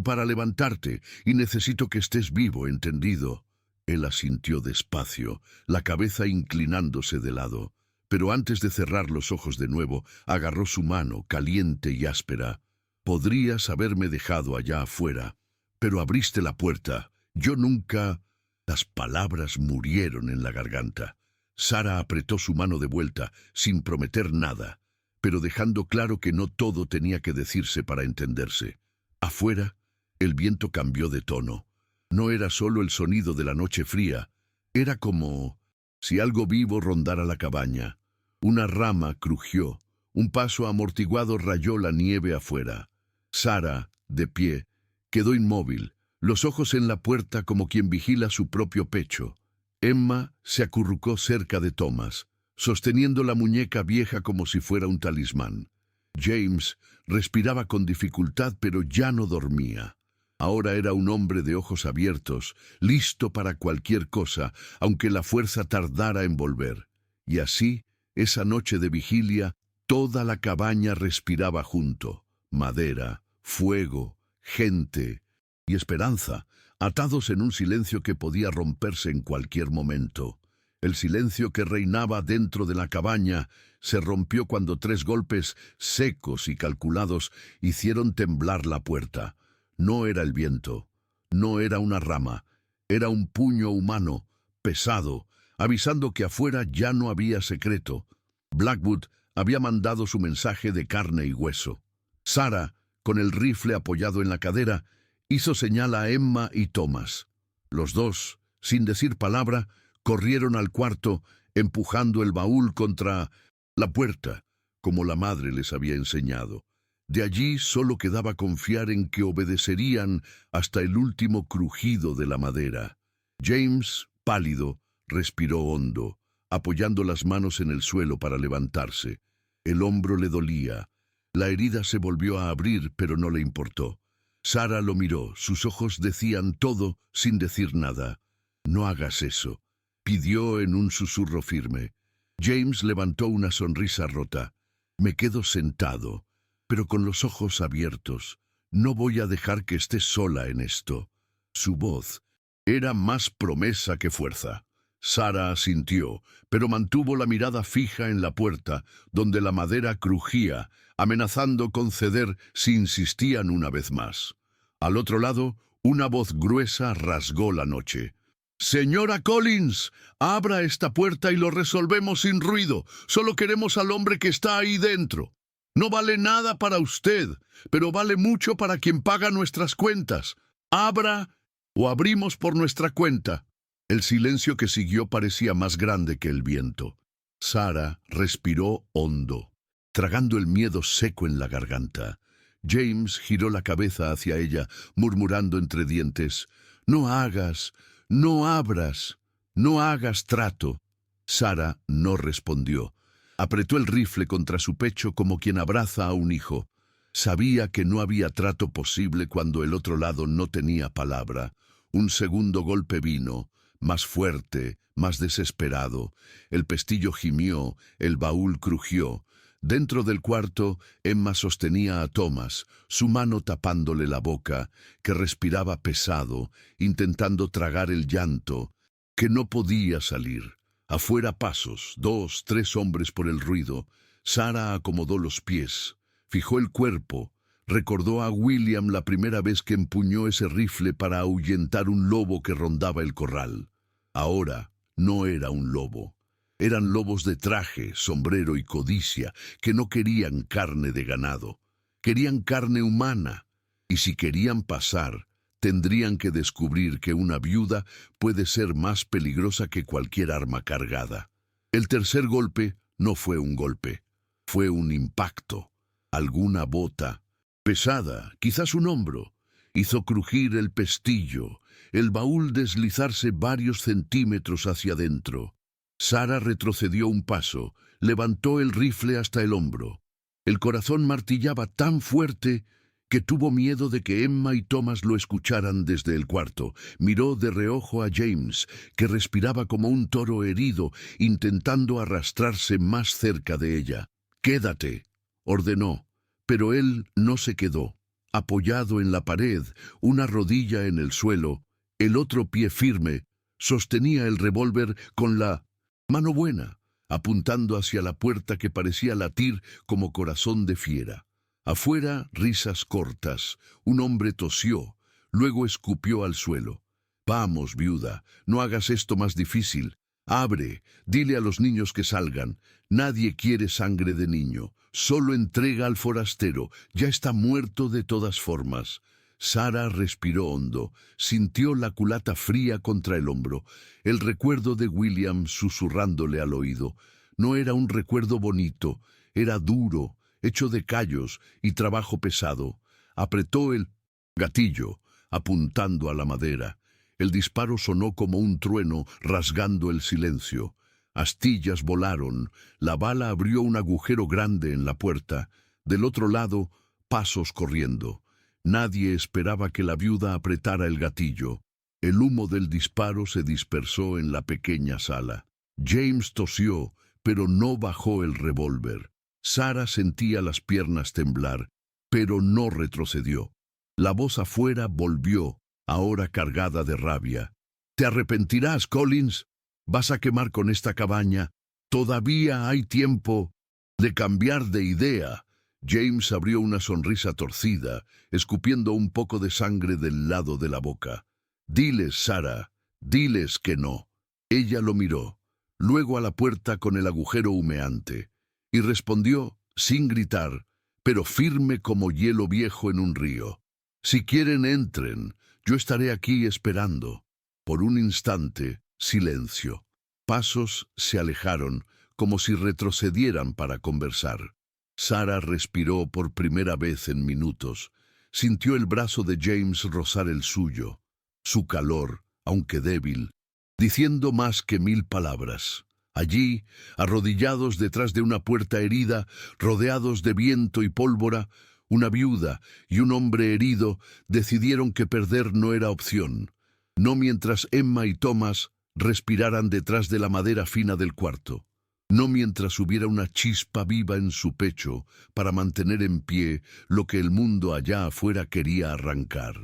Para levantarte, y necesito que estés vivo, ¿entendido?» Él asintió despacio, la cabeza inclinándose de lado. Pero antes de cerrar los ojos de nuevo, agarró su mano, caliente y áspera. «Podrías haberme dejado allá afuera, pero abriste la puerta. Yo nunca...» Las palabras murieron en la garganta. Sara apretó su mano de vuelta, sin prometer nada, pero dejando claro que no todo tenía que decirse para entenderse. Afuera, el viento cambió de tono. No era solo el sonido de la noche fría, era como si algo vivo rondara la cabaña. Una rama crujió, un paso amortiguado rayó la nieve afuera. Sara, de pie, quedó inmóvil, los ojos en la puerta como quien vigila su propio pecho. Emma se acurrucó cerca de Thomas, sosteniendo la muñeca vieja como si fuera un talismán. James respiraba con dificultad, pero ya no dormía. Ahora era un hombre de ojos abiertos, listo para cualquier cosa, aunque la fuerza tardara en volver. Y así, esa noche de vigilia, toda la cabaña respiraba junto. Madera, fuego, gente y esperanza, atados en un silencio que podía romperse en cualquier momento. El silencio que reinaba dentro de la cabaña se rompió cuando 3 golpes secos y calculados hicieron temblar la puerta. No era el viento, no era una rama, era un puño humano, pesado, avisando que afuera ya no había secreto. Blackwood había mandado su mensaje de carne y hueso. Sara, con el rifle apoyado en la cadera, hizo señal a Emma y Thomas. Los 2, sin decir palabra, corrieron al cuarto, empujando el baúl contra la puerta, como la madre les había enseñado. De allí solo quedaba confiar en que obedecerían hasta el último crujido de la madera. James, pálido, respiró hondo, apoyando las manos en el suelo para levantarse. El hombro le dolía. La herida se volvió a abrir, pero no le importó. Sara lo miró, sus ojos decían todo sin decir nada. «No hagas eso», pidió en un susurro firme. James levantó una sonrisa rota. «Me quedo sentado, pero con los ojos abiertos. No voy a dejar que estés sola en esto». Su voz era más promesa que fuerza. Sara asintió, pero mantuvo la mirada fija en la puerta, donde la madera crujía, amenazando con ceder si insistían una vez más. Al otro lado, una voz gruesa rasgó la noche. «Señora Collins, abra esta puerta y lo resolvemos sin ruido. Solo queremos al hombre que está ahí dentro. No vale nada para usted, pero vale mucho para quien paga nuestras cuentas. Abra o abrimos por nuestra cuenta». El silencio que siguió parecía más grande que el viento. Sara respiró hondo, tragando el miedo seco en la garganta. James giró la cabeza hacia ella, murmurando entre dientes: «No hagas, no abras, no hagas trato». Sara no respondió. Apretó el rifle contra su pecho como quien abraza a un hijo. Sabía que no había trato posible cuando el otro lado no tenía palabra. Un segundo golpe vino, más fuerte, más desesperado. El pestillo gimió, el baúl crujió. Dentro del cuarto, Emma sostenía a Thomas, su mano tapándole la boca, que respiraba pesado, intentando tragar el llanto, que no podía salir. Afuera pasos, 2, 3 hombres por el ruido. Sara acomodó los pies, fijó el cuerpo, recordó a William la primera vez que empuñó ese rifle para ahuyentar un lobo que rondaba el corral. Ahora no era un lobo. Eran lobos de traje, sombrero y codicia, que no querían carne de ganado. Querían carne humana. Y si querían pasar, tendrían que descubrir que una viuda puede ser más peligrosa que cualquier arma cargada. El tercer golpe no fue un golpe. Fue un impacto. Alguna bota, pesada, quizás un hombro, hizo crujir el pestillo, el baúl deslizarse varios centímetros hacia adentro. Sara retrocedió un paso, levantó el rifle hasta el hombro. El corazón martillaba tan fuerte que tuvo miedo de que Emma y Thomas lo escucharan desde el cuarto. Miró de reojo a James, que respiraba como un toro herido, intentando arrastrarse más cerca de ella. «Quédate», ordenó, pero él no se quedó. Apoyado en la pared, una rodilla en el suelo, el otro pie firme, sostenía el revólver con la mano buena, apuntando hacia la puerta que parecía latir como corazón de fiera. Afuera, risas cortas. Un hombre tosió, luego escupió al suelo. «Vamos, viuda, no hagas esto más difícil. Abre, dile a los niños que salgan. Nadie quiere sangre de niño. Solo entrega al forastero. Ya está muerto de todas formas». Sara respiró hondo, sintió la culata fría contra el hombro, el recuerdo de William susurrándole al oído. No era un recuerdo bonito, era duro, hecho de callos y trabajo pesado. Apretó el gatillo, apuntando a la madera. El disparo sonó como un trueno, rasgando el silencio. Astillas volaron, la bala abrió un agujero grande en la puerta. Del otro lado, pasos corriendo. Nadie esperaba que la viuda apretara el gatillo. El humo del disparo se dispersó en la pequeña sala. James tosió, pero no bajó el revólver. Sara sentía las piernas temblar, pero no retrocedió. La voz afuera volvió, ahora cargada de rabia. «Te arrepentirás, Collins. Vas a quemar con esta cabaña. Todavía hay tiempo de cambiar de idea». James abrió una sonrisa torcida, escupiendo un poco de sangre del lado de la boca. «Diles, Sara, diles que no». Ella lo miró, luego a la puerta con el agujero humeante, y respondió, sin gritar, pero firme como hielo viejo en un río: «Si quieren, entren. Yo estaré aquí esperando». Por un instante, silencio. Pasos se alejaron, como si retrocedieran para conversar. Sara respiró por primera vez en minutos. Sintió el brazo de James rozar el suyo, su calor, aunque débil, diciendo más que 1000 palabras. Allí, arrodillados detrás de una puerta herida, rodeados de viento y pólvora, una viuda y un hombre herido decidieron que perder no era opción. No mientras Emma y Thomas respiraran detrás de la madera fina del cuarto. No mientras hubiera una chispa viva en su pecho para mantener en pie lo que el mundo allá afuera quería arrancar.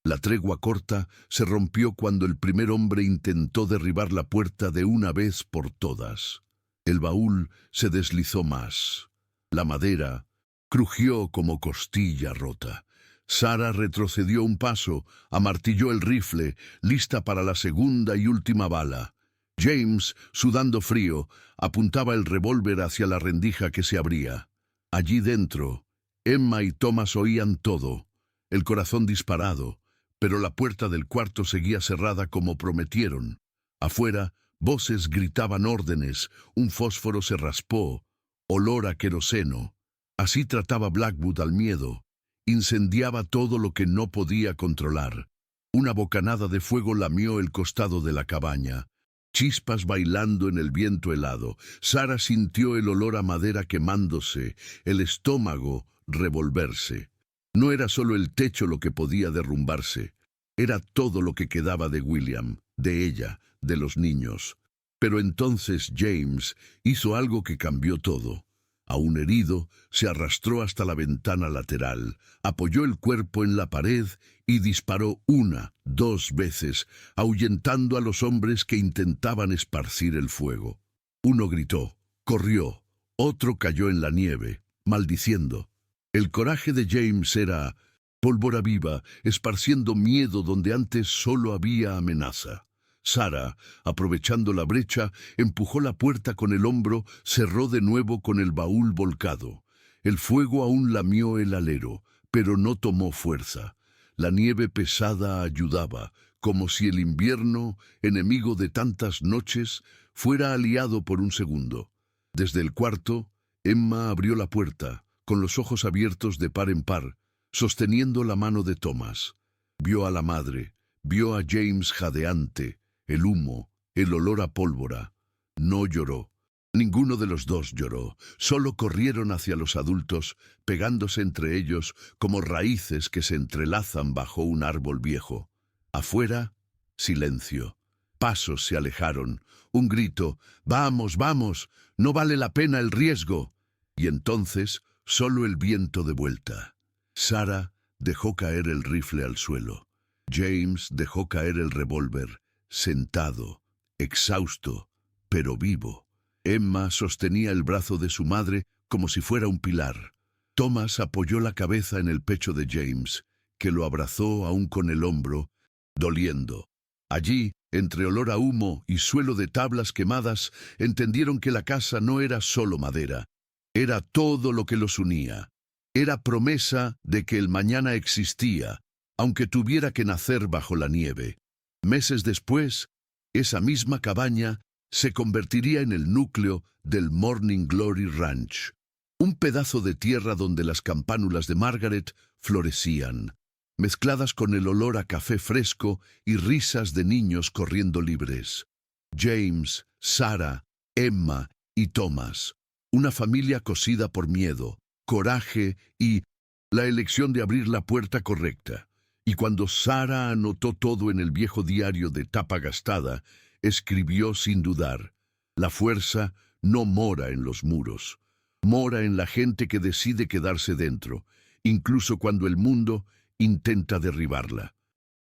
La tregua corta se rompió cuando el primer hombre intentó derribar la puerta de una vez por todas. El baúl se deslizó más. La madera crujió como costilla rota. Sarah retrocedió un paso, amartilló el rifle, lista para la segunda y última bala. James, sudando frío, apuntaba el revólver hacia la rendija que se abría. Allí dentro, Emma y Thomas oían todo, el corazón disparado, pero la puerta del cuarto seguía cerrada como prometieron. Afuera, voces gritaban órdenes, un fósforo se raspó, olor a queroseno. Así trataba Blackwood al miedo. Incendiaba todo lo que no podía controlar. Una bocanada de fuego lamió el costado de la cabaña. Chispas bailando en el viento helado. Sarah sintió el olor a madera quemándose, el estómago revolverse. No era solo el techo lo que podía derrumbarse. Era todo lo que quedaba de William, de ella, de los niños. Pero entonces James hizo algo que cambió todo. Aún herido, se arrastró hasta la ventana lateral, apoyó el cuerpo en la pared y disparó 1, 2 veces, ahuyentando a los hombres que intentaban esparcir el fuego. Uno gritó, corrió, otro cayó en la nieve, maldiciendo. El coraje de James era pólvora viva, esparciendo miedo donde antes solo había amenaza. Sarah, aprovechando la brecha, empujó la puerta con el hombro, cerró de nuevo con el baúl volcado. El fuego aún lamió el alero, pero no tomó fuerza. La nieve pesada ayudaba, como si el invierno, enemigo de tantas noches, fuera aliado por un segundo. Desde el cuarto, Emma abrió la puerta, con los ojos abiertos de par en par, sosteniendo la mano de Thomas. Vio a la madre, vio a James jadeante, el humo, el olor a pólvora. No lloró. Ninguno de los dos lloró. Solo corrieron hacia los adultos, pegándose entre ellos como raíces que se entrelazan bajo un árbol viejo. Afuera, silencio. Pasos se alejaron. Un grito, «¡Vamos, vamos! ¡No vale la pena el riesgo!» Y entonces, solo el viento de vuelta. Sarah dejó caer el rifle al suelo. James dejó caer el revólver, sentado, exhausto, pero vivo. Emma sostenía el brazo de su madre como si fuera un pilar. Thomas apoyó la cabeza en el pecho de James, que lo abrazó aún con el hombro, doliendo. Allí, entre olor a humo y suelo de tablas quemadas, entendieron que la casa no era solo madera. Era todo lo que los unía. Era promesa de que el mañana existía, aunque tuviera que nacer bajo la nieve. Meses después, esa misma cabaña se convertiría en el núcleo del Morning Glory Ranch, un pedazo de tierra donde las campánulas de Margaret florecían, mezcladas con el olor a café fresco y risas de niños corriendo libres. James, Sarah, Emma y Thomas, una familia cosida por miedo, coraje y la elección de abrir la puerta correcta. Y cuando Sarah anotó todo en el viejo diario de tapa gastada, escribió sin dudar: la fuerza no mora en los muros, mora en la gente que decide quedarse dentro, incluso cuando el mundo intenta derribarla.